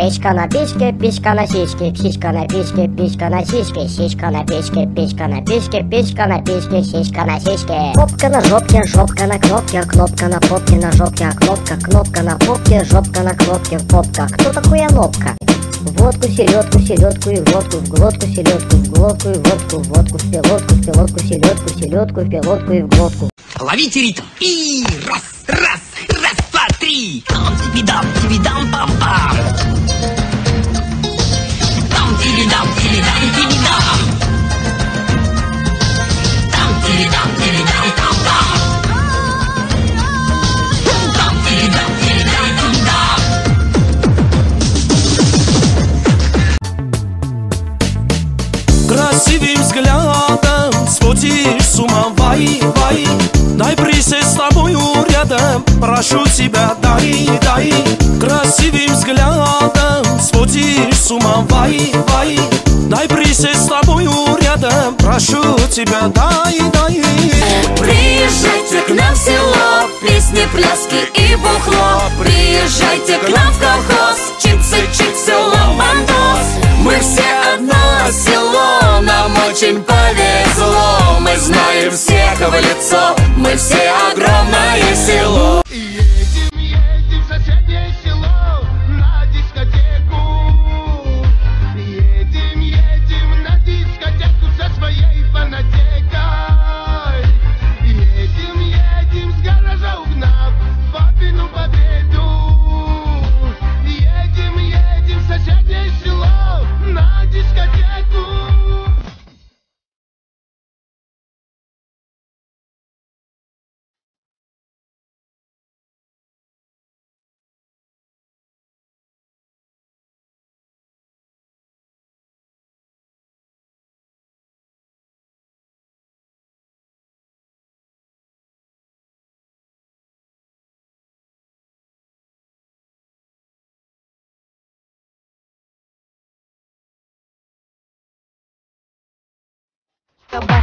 Печка на печке, печка на сиське, сиська на печке, печка на сиське, сиська на печке, печка на печке, печка на печке, сиська на сиське. Попка на жопке, жопка на кнопке, кнопка на попке, на жопке, кнопка, кнопка на попке, жопка на кнопке, попка. Кто такой Анопка? Водку, селедку, селедку и водку, в глотку, селедку, в глотку и водку, водку, в пилотку, селедку, селедку, в пилотку и в глотку. Ловите ритм и раз, раз, раз, два, три. Там тебе дам, пам-пам. Там тебе дам, тебе дам. Там тебе дам, там-там. Там тебе дам, тебе дам. Красивым взглядом сводишь с ума, вай, вай. Дай присесть с тобою рядом, прошу тебя, дай, дай. Красивым взглядом сводишь с ума, вай, вай. Дай присесть с тобою рядом, прошу тебя, дай, дай. Приезжайте к нам в село, песни, пляски и бухло. Приезжайте к нам в колхоз, чипсы, чипсы, ломандос. Мы все одно село, нам очень повезло. Мы знаем всех в лицо, мы все огромное село. Едем, едем в соседнее село на дискотеку. Едем, едем на дискотеку со своей фанатекой. Едем, едем с гаража угнав папину победу. Едем, едем в соседнее село на дискотеку.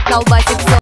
Колбасик